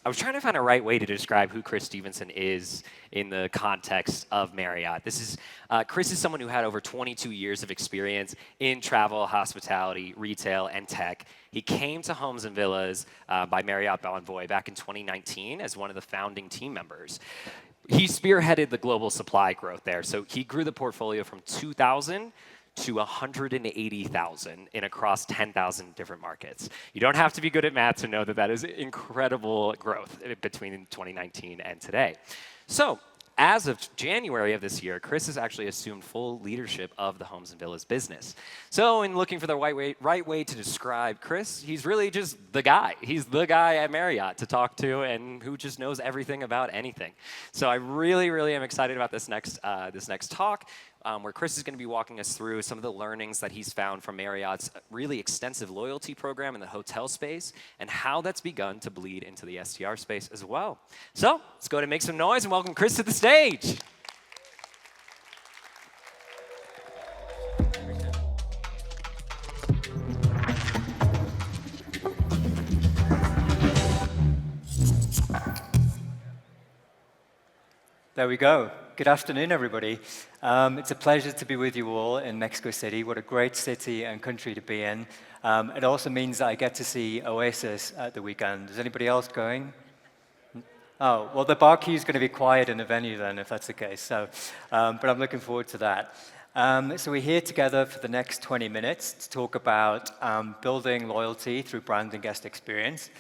I was trying to find a right way to describe who Chris Stephenson is in the context of Marriott. Chris is someone who had over 22 years of experience in travel, hospitality, retail, and tech. He came to Homes and Villas by Marriott Bonvoy back in 2019 as one of the founding team members. He spearheaded the global supply growth there. So he grew the portfolio from 2,000 to 180,000 in across 10,000 different markets. You don't have to be good at math to know that that is incredible growth between 2019 and today. So as of January of this year, Chris has actually assumed full leadership of the Homes and Villas business. So in looking for the right way to describe Chris, he's really just the guy. He's the guy at Marriott to talk to and who just knows everything about anything. So I really, really am excited about this next talk. Where Chris is going to be walking us through some of the learnings that he's found from Marriott's really extensive loyalty program in the hotel space and how that's begun to bleed into the STR space as well. So let's go ahead and make some noise and welcome Chris to the stage. There we go. Good afternoon, everybody. It's a pleasure to be with you all in Mexico City. What a great city and country to be in. It also means that I get to see Oasis at the weekend. Is anybody else going? Oh, well, the bar queue is going to be quiet in the venue then, if that's the case. So, but I'm looking forward to that. So we're here together for the next 20 minutes to talk about building loyalty through brand and guest experience.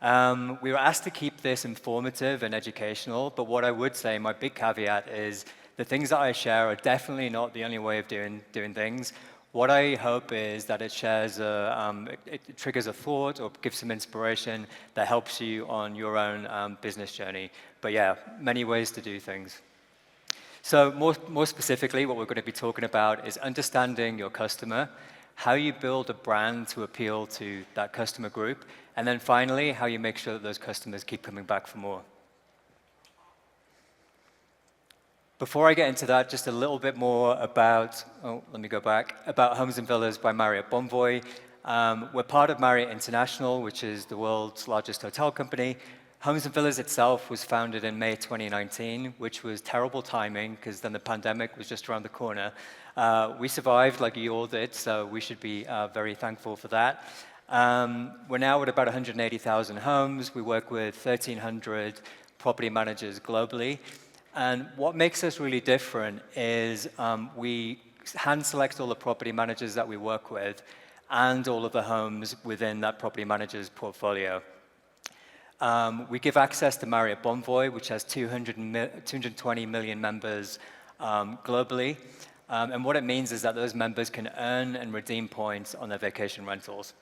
We were asked to keep this informative and educational, but what I would say, my big caveat is the things that I share are definitely not the only way of doing things. What I hope is that it shares, it triggers a thought or gives some inspiration that helps you on your own business journey. But yeah, many ways to do things. So more specifically, what we're going to be talking about is understanding your customer, how you build a brand to appeal to that customer group, and then finally, how you make sure that those customers keep coming back for more. Before I get into that, just a little bit more about, about Homes and Villas by Marriott Bonvoy. We're part of Marriott International, which is the world's largest hotel company. Homes and Villas itself was founded in May 2019, which was terrible timing because then the pandemic was just around the corner. We survived like you all did, so we should be very thankful for that. We're now at about 180,000 homes. We work with 1,300 property managers globally. And what makes us really different is we hand select all the property managers that we work with and all of the homes within that property manager's portfolio. We give access to Marriott Bonvoy, which has 220 million members globally. And what it means is that those members can earn and redeem points on their vacation rentals.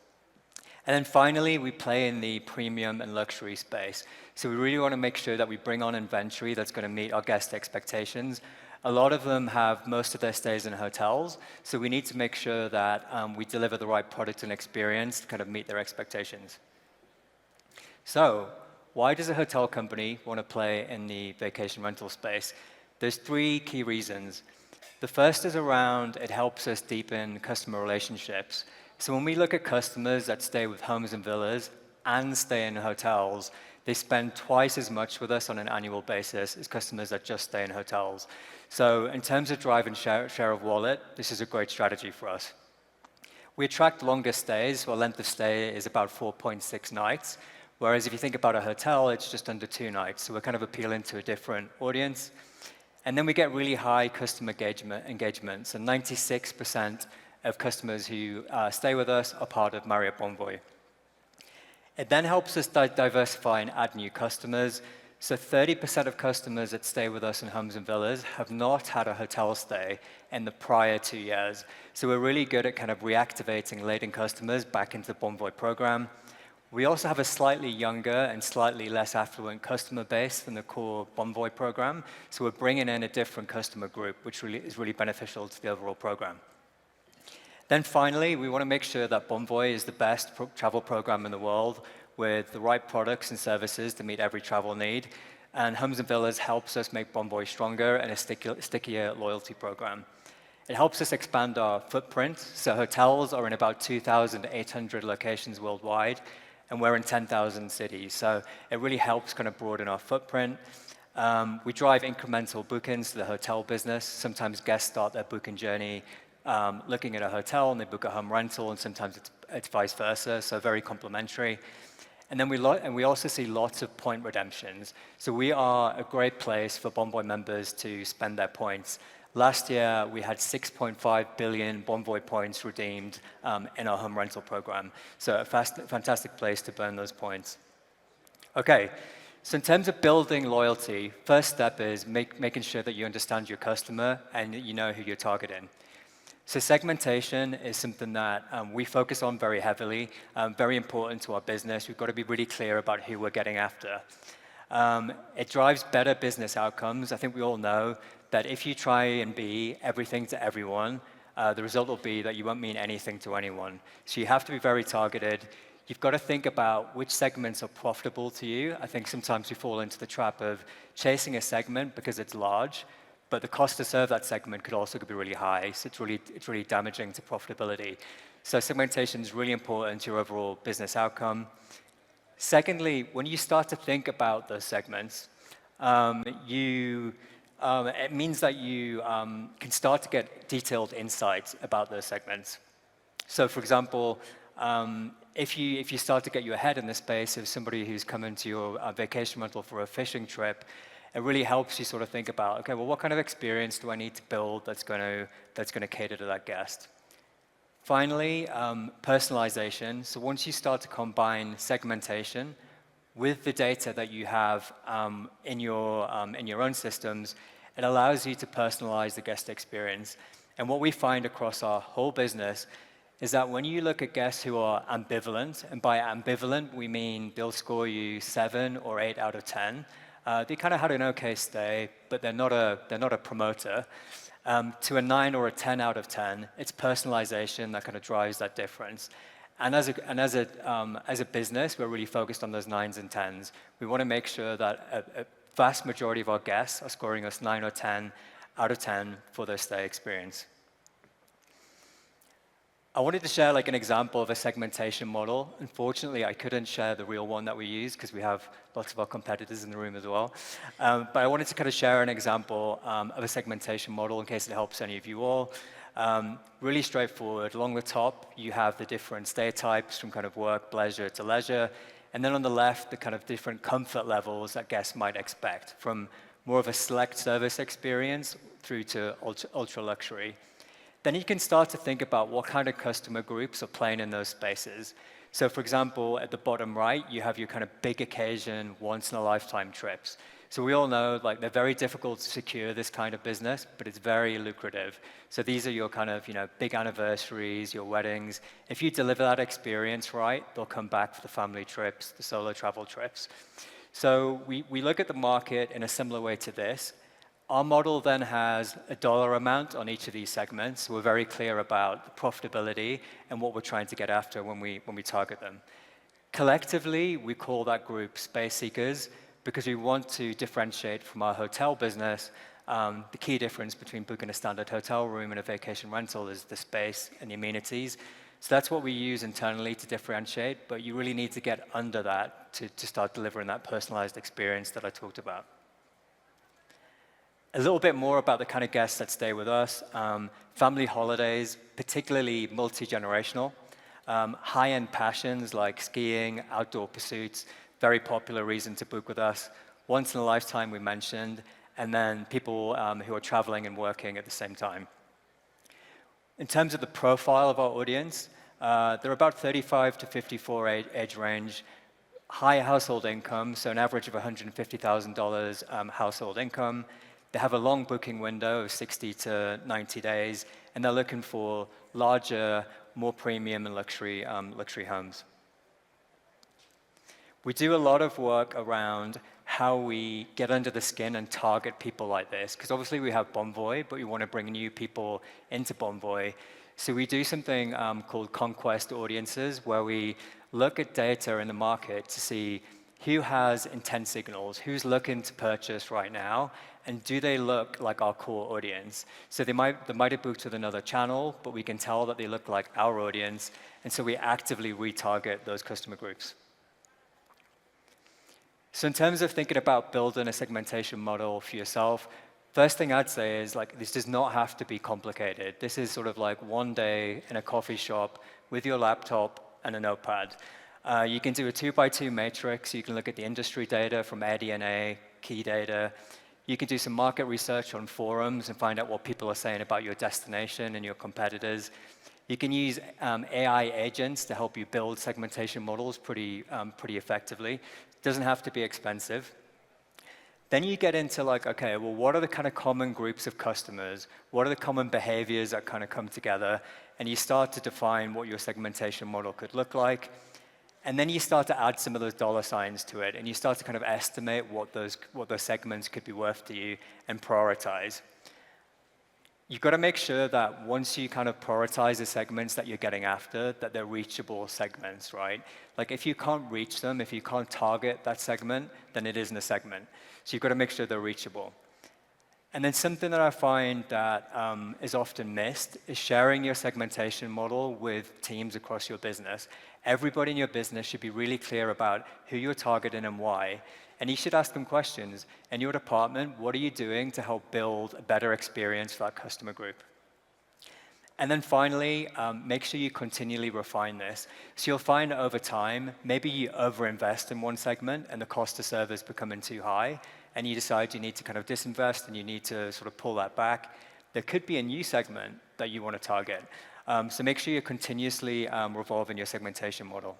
And then finally, we play in the premium and luxury space. So we really want to make sure that we bring on inventory that's going to meet our guest expectations. A lot of them have most of their stays in hotels, so we need to make sure that we deliver the right product and experience to kind of meet their expectations. So why does a hotel company want to play in the vacation rental space? There's three key reasons. The first is around it helps us deepen customer relationships. So when we look at customers that stay with Homes and Villas and stay in hotels, they spend twice as much with us on an annual basis as customers that just stay in hotels. So in terms of driving share of wallet, this is a great strategy for us. We attract longer stays. Our length of stay is about 4.6 nights, whereas if you think about a hotel, it's just under 2 nights. So we're kind of appealing to a different audience. And then we get really high customer engagement. So 96% of customers who stay with us are part of Marriott Bonvoy. It then helps us diversify and add new customers. So 30% of customers that stay with us in Homes and Villas have not had a hotel stay in the prior 2 years. So we're really good at kind of reactivating latent customers back into the Bonvoy program. We also have a slightly younger and slightly less affluent customer base than the core Bonvoy program. So we're bringing in a different customer group, which really is really beneficial to the overall program. Then finally, we want to make sure that Bonvoy is the best travel program in the world with the right products and services to meet every travel need. And Homes and Villas helps us make Bonvoy stronger and a stickier loyalty program. It helps us expand our footprint. So hotels are in about 2,800 locations worldwide. and we're in 10,000 cities. So it really helps kind of broaden our footprint. We drive incremental bookings to the hotel business. Sometimes guests start their booking journey looking at a hotel and they book a home rental, and sometimes it's vice versa, so very complementary. And then we also see lots of point redemptions. So we are a great place for Bonvoy members to spend their points. Last year, we had 6.5 billion Bonvoy points redeemed in our home rental program. So a fantastic place to burn those points. Okay, so in terms of building loyalty, first step is making sure that you understand your customer and you know who you're targeting. So segmentation is something that we focus on very heavily, very important to our business. We've got to be really clear about who we're getting after. It drives better business outcomes. I think we all know that if you try and be everything to everyone, the result will be that you won't mean anything to anyone. So you have to be very targeted. You've got to think about which segments are profitable to you. I think sometimes we fall into the trap of chasing a segment because it's large, but the cost to serve that segment could also be really high, so it's really damaging to profitability. So segmentation is really important to your overall business outcome. Secondly, when you start to think about those segments, it means that you can start to get detailed insights about those segments. So for example, if you start to get your head in the space of somebody who's coming to your vacation rental for a fishing trip, it really helps you sort of think about, okay, well, what kind of experience do I need to build that's going to cater to that guest? Finally, personalization. So once you start to combine segmentation with the data that you have in your own systems, it allows you to personalize the guest experience. And what we find across our whole business is that when you look at guests who are ambivalent, and by ambivalent we mean they'll score you 7 or 8 out of 10. They kind of had an okay stay, but they're not a promoter. To a 9 or a 10 out of 10, it's personalization that kind of drives that difference. And as a business, we're really focused on those 9s and 10s. We want to make sure that a vast majority of our guests are scoring us 9 or 10 out of 10 for their stay experience. I wanted to share like an example of a segmentation model. Unfortunately, I couldn't share the real one that we use because we have lots of our competitors in the room as well. But I wanted to kind of share an example of a segmentation model in case it helps any of you all. Really straightforward. Along the top, you have the different stay types from kind of work, pleasure to leisure. And then on the left, the kind of different comfort levels that guests might expect, from more of a select service experience through to ultra luxury. Then you can start to think about what kind of customer groups are playing in those spaces. So for example, at the bottom right, you have your kind of big occasion, once-in-a-lifetime trips. So we all know like they're very difficult to secure this kind of business, but it's very lucrative. So these are your kind of big anniversaries, your weddings. If you deliver that experience right, they'll come back for the family trips, the solo travel trips. So we look at the market in a similar way to this. Our model then has a dollar amount on each of these segments. We're very clear about the profitability and what we're trying to get after when we target them. Collectively, we call that group space seekers because we want to differentiate from our hotel business. The key difference between booking a standard hotel room and a vacation rental is the space and the amenities. So that's what we use internally to differentiate, but you really need to get under that to start delivering that personalized experience that I talked about. A little bit more about the kind of guests that stay with us. Family holidays, particularly multi-generational. High-end passions like skiing, outdoor pursuits, very popular reason to book with us. Once in a lifetime, we mentioned, and then people who are traveling and working at the same time. In terms of the profile of our audience, they're about 35 to 54 age range, high household income, so an average of $150,000 household income. They have a long booking window of 60 to 90 days, and they're looking for larger, more premium and luxury homes. We do a lot of work around how we get under the skin and target people like this, because obviously we have Bonvoy, but we want to bring new people into Bonvoy. So we do something called conquest audiences, where we look at data in the market to see who has intent signals, who's looking to purchase right now, and do they look like our core audience? So they might have booked with another channel, but we can tell that they look like our audience, and so we actively retarget those customer groups. So in terms of thinking about building a segmentation model for yourself, first thing I'd say is like this does not have to be complicated. This is sort of like one day in a coffee shop with your laptop and a notepad. You can do a 2x2 matrix. You can look at the industry data from AirDNA, key data. You can do some market research on forums and find out what people are saying about your destination and your competitors. You can use AI agents to help you build segmentation models pretty effectively. It doesn't have to be expensive. Then you get into like, okay, well, what are the kind of common groups of customers? What are the common behaviors that kind of come together? And you start to define what your segmentation model could look like. And then you start to add some of those dollar signs to it, and you start to kind of estimate what those segments could be worth to you and prioritize. You've got to make sure that once you kind of prioritize the segments that you're getting after, that they're reachable segments, right? Like if you can't reach them, if you can't target that segment, then it isn't a segment. So you've got to make sure they're reachable. And then something that I find that is often missed is sharing your segmentation model with teams across your business. Everybody in your business should be really clear about who you're targeting and why. And you should ask them questions. In your department, what are you doing to help build a better experience for that customer group? And then finally, make sure you continually refine this. So you'll find over time, maybe you overinvest in one segment and the cost to serve is becoming too high, and you decide you need to kind of disinvest and you need to sort of pull that back. There could be a new segment that you want to target. So make sure you're continuously revolving your segmentation model.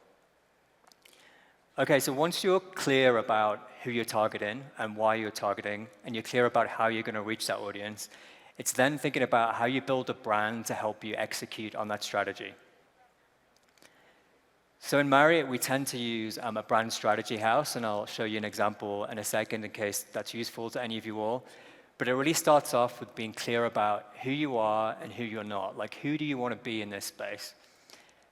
Okay, so once you're clear about who you're targeting and why you're targeting, and you're clear about how you're going to reach that audience, it's then thinking about how you build a brand to help you execute on that strategy. So in Marriott, we tend to use a brand strategy house, and I'll show you an example in a second in case that's useful to any of you all. But it really starts off with being clear about who you are and who you're not. Like, who do you want to be in this space?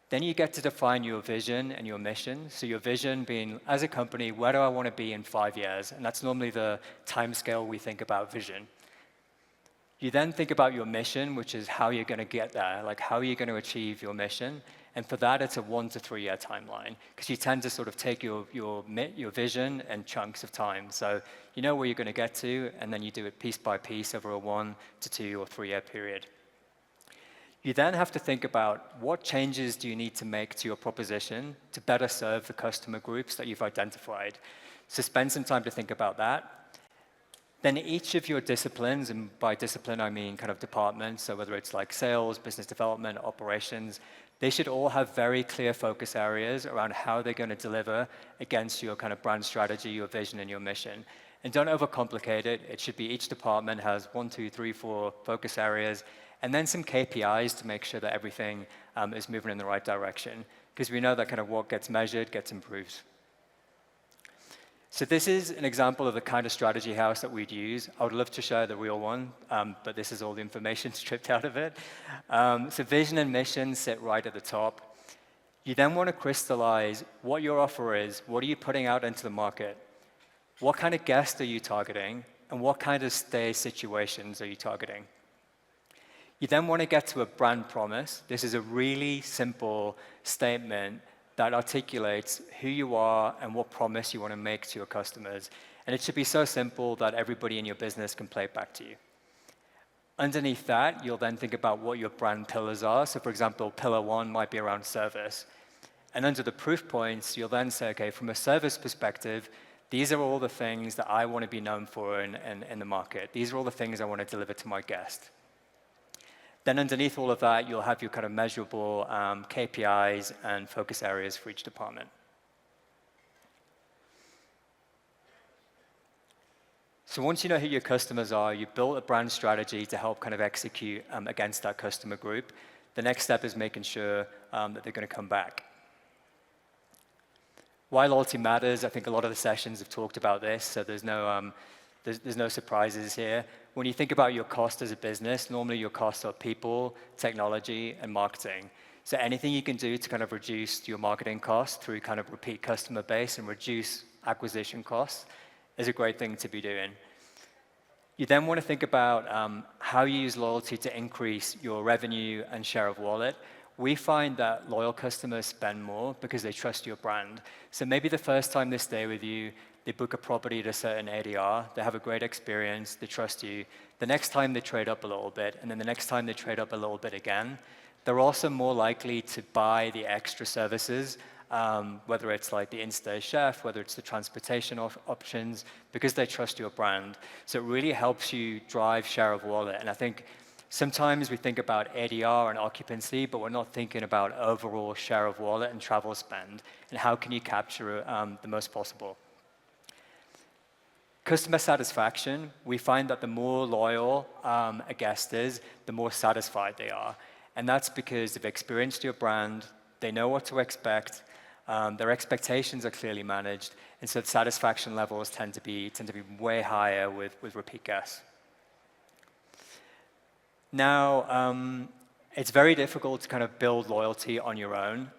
Then you get to define your vision and your mission. So your vision being, as a company, where do I want to be in 5 years? And that's normally the timescale we think about vision. You then think about your mission, which is how you're going to get there, like how are you going to achieve your mission? And for that, it's a 1 to 3 year timeline, because you tend to sort of take your vision and chunks of time. So you know where you're going to get to, and then you do it piece by piece over a 1 to 2 or 3 year period. You then have to think about what changes do you need to make to your proposition to better serve the customer groups that you've identified. So spend some time to think about that. Then each of your disciplines, and by discipline I mean kind of departments, so whether it's like sales, business development, operations, they should all have very clear focus areas around how they're going to deliver against your kind of brand strategy, your vision, and your mission. And don't overcomplicate it. It should be each department has 1, 2, 3, 4 focus areas, and then some KPIs to make sure that everything is moving in the right direction, because we know that kind of what gets measured gets improved. So this is an example of the kind of strategy house that we'd use. I would love to show the real one, but this is all the information stripped out of it. So vision and mission sit right at the top. You then want to crystallize what your offer is. What are you putting out into the market? What kind of guest are you targeting? And what kind of stay situations are you targeting? You then want to get to a brand promise. This is a really simple statement that articulates who you are and what promise you want to make to your customers. And it should be so simple that everybody in your business can play it back to you. Underneath that, you'll then think about what your brand pillars are. So for example, pillar 1 might be around service. And under the proof points, you'll then say, okay, from a service perspective, these are all the things that I want to be known for in the market. These are all the things I want to deliver to my guest. Then underneath all of that, you'll have your kind of measurable KPIs and focus areas for each department. So once you know who your customers are, you've built a brand strategy to help kind of execute against that customer group. The next step is making sure that they're going to come back. Why loyalty matters, I think a lot of the sessions have talked about this, so there's no surprises here. When you think about your cost as a business, normally your costs are people, technology, and marketing. So anything you can do to kind of reduce your marketing costs through kind of repeat customer base and reduce acquisition costs is a great thing to be doing. You then want to think about how you use loyalty to increase your revenue and share of wallet. we find that loyal customers spend more because they trust your brand. So maybe the first time they stay with you, they book a property at a certain ADR, they have a great experience, they trust you. The next time they trade up a little bit, and then the next time they trade up a little bit again, they're also more likely to buy the extra services, whether it's like the in-stay chef, whether it's the transportation options, because they trust your brand. So it really helps you drive share of wallet. And I think sometimes we think about ADR and occupancy, but we're not thinking about overall share of wallet and travel spend, and how can you capture the most possible. Customer satisfaction, we find that the more loyal a guest is, the more satisfied they are. And that's because they've experienced your brand, they know what to expect, their expectations are clearly managed, and so the satisfaction levels tend to be way higher with repeat guests. Now, it's very difficult to kind of build loyalty on your own.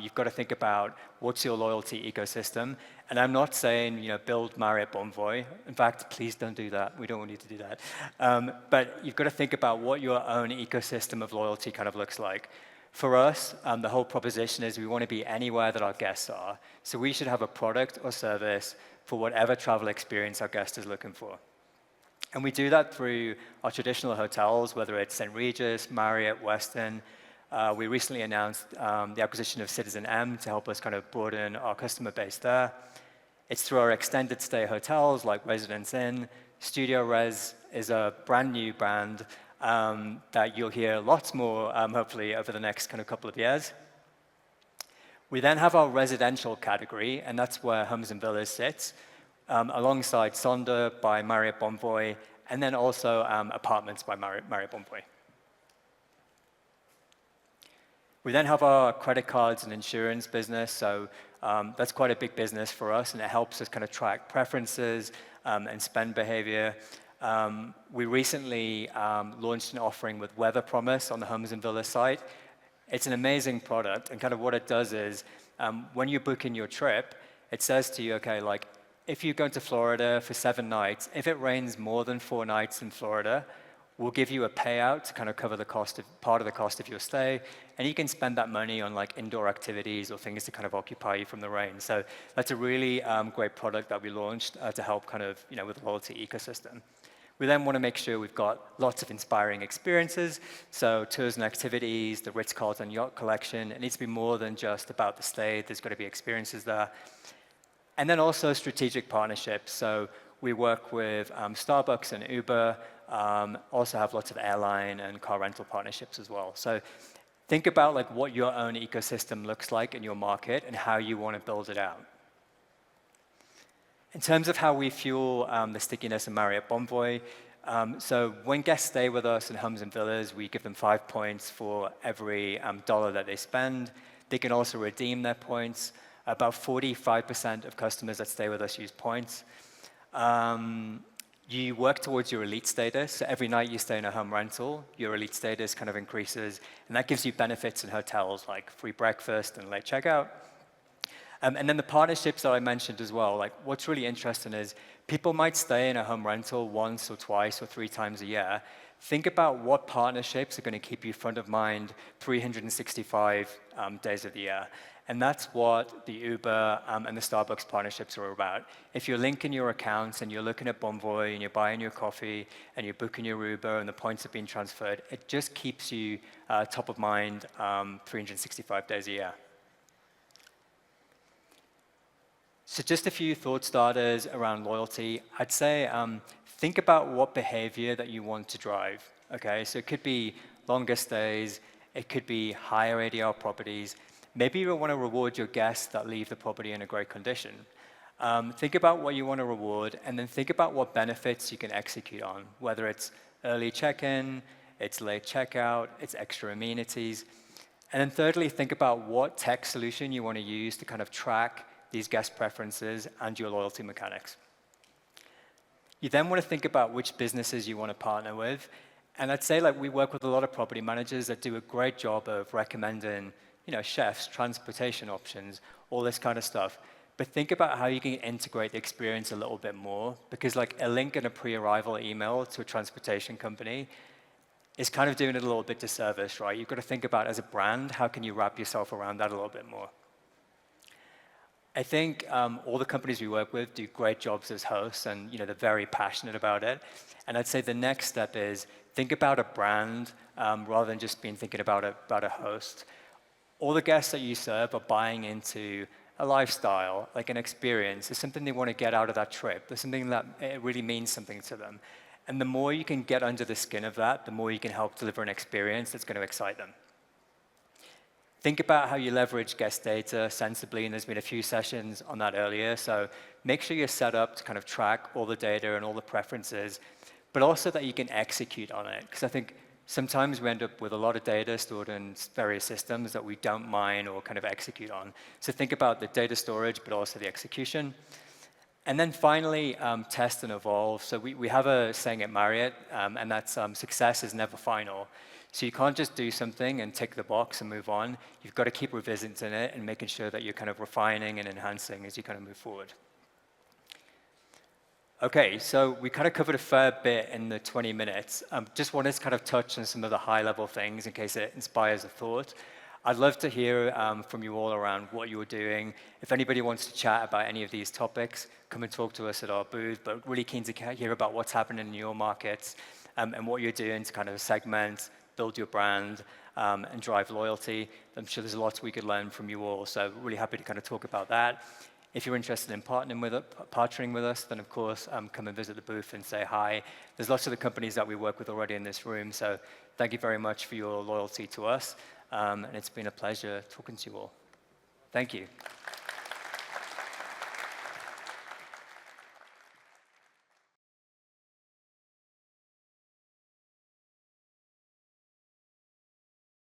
You've got to think about what's your loyalty ecosystem. And I'm not saying, build Marriott Bonvoy. In fact, please don't do that. We don't want you to do that. But you've got to think about what your own ecosystem of loyalty kind of looks like. For us, the whole proposition is we want to be anywhere that our guests are. So we should have a product or service for whatever travel experience our guest is looking for. And we do that through our traditional hotels, whether it's St. Regis, Marriott, Westin. We recently announced the acquisition of Citizen M to help us kind of broaden our customer base there. It's through our extended stay hotels like Residence Inn. Studio Res is a brand new brand that you'll hear lots more, hopefully, over the next kind of couple of years. We then have our residential category, and that's where Homes and Villas sits, alongside Sonder by Marriott Bonvoy, and then also Apartments by Marriott Bonvoy. We then have our credit cards and insurance business, so that's quite a big business for us, and it helps us kind of track preferences and spend behavior. We recently launched an offering with Weather Promise on the Homes and Villas site. It's an amazing product, and kind of what it does is, when you book in your trip, it says to you, okay, like, if you go to Florida for 7 nights, if it rains more than 4 nights in Florida, we'll give you a payout to kind of cover the cost of part of the cost of your stay, and you can spend that money on like indoor activities or things to kind of occupy you from the rain. So that's a really great product that we launched to help kind of with the loyalty ecosystem. We then want to make sure we've got lots of inspiring experiences. So tours and activities, the Ritz-Carlton Yacht Collection. It needs to be more than just about the stay. There's got to be experiences there. And then also strategic partnerships. So we work with Starbucks and Uber, also have lots of airline and car rental partnerships as well. So think about like what your own ecosystem looks like in your market and how you want to build it out. In terms of how we fuel the stickiness in Marriott Bonvoy, so when guests stay with us in Homes and Villas, we give them 5 points for every dollar that they spend. They can also redeem their points. About 45% of customers that stay with us use points. You work towards your elite status. So every night you stay in a home rental, your elite status kind of increases, and that gives you benefits in hotels like free breakfast and late checkout. And then the partnerships that I mentioned as well, like what's really interesting is people might stay in a home rental once or twice or 3 times a year. Think about what partnerships are going to keep you front of mind 365 days of the year. And that's what the Uber and the Starbucks partnerships are about. If you're linking your accounts and you're looking at Bonvoy and you're buying your coffee and you're booking your Uber and the points have been transferred, it just keeps you top of mind 365 days a year. So just a few thought starters around loyalty. I'd say think about what behavior that you want to drive. Okay, so it could be longer stays, it could be higher ADR properties. Maybe you want to reward your guests that leave the property in a great condition. Think about what you want to reward, and then think about what benefits you can execute on, whether it's early check-in, it's late checkout, it's extra amenities. And then thirdly, think about what tech solution you want to use to kind of track these guest preferences and your loyalty mechanics. You then want to think about which businesses you want to partner with. And I'd say like we work with a lot of property managers that do a great job of recommending chefs, transportation options, all this kind of stuff. But think about how you can integrate the experience a little bit more, because like a link in a pre-arrival email to a transportation company, is kind of doing it a little bit disservice, right? You've got to think about, as a brand, how can you wrap yourself around that a little bit more? I think all the companies we work with do great jobs as hosts, and they're very passionate about it. And I'd say the next step is think about a brand rather than just thinking about a host. All the guests that you serve are buying into a lifestyle, like an experience. It's something they want to get out of that trip. There's something that it really means something to them. And the more you can get under the skin of that, the more you can help deliver an experience that's going to excite them. Think about how you leverage guest data sensibly, and there's been a few sessions on that earlier. So make sure you're set up to kind of track all the data and all the preferences, but also that you can execute on it. Because I think sometimes we end up with a lot of data stored in various systems that we don't mine or kind of execute on. So think about the data storage, but also the execution. And then finally, test and evolve. So we have a saying at Marriott, and that's success is never final. So you can't just do something and tick the box and move on. You've got to keep revisiting it and making sure that you're kind of refining and enhancing as you kind of move forward. Okay, so we kind of covered a fair bit in the 20 minutes. Just wanted to kind of touch on some of the high-level things in case it inspires a thought. I'd love to hear from you all around what you were doing. If anybody wants to chat about any of these topics, come and talk to us at our booth, but really keen to hear about what's happening in your markets and what you're doing to kind of segment, build your brand, and drive loyalty. I'm sure there's lots we could learn from you all, so really happy to kind of talk about that. If you're interested in partnering with us, then of course, come and visit the booth and say hi. There's lots of the companies that we work with already in this room, so thank you very much for your loyalty to us. And it's been a pleasure talking to you all. Thank you.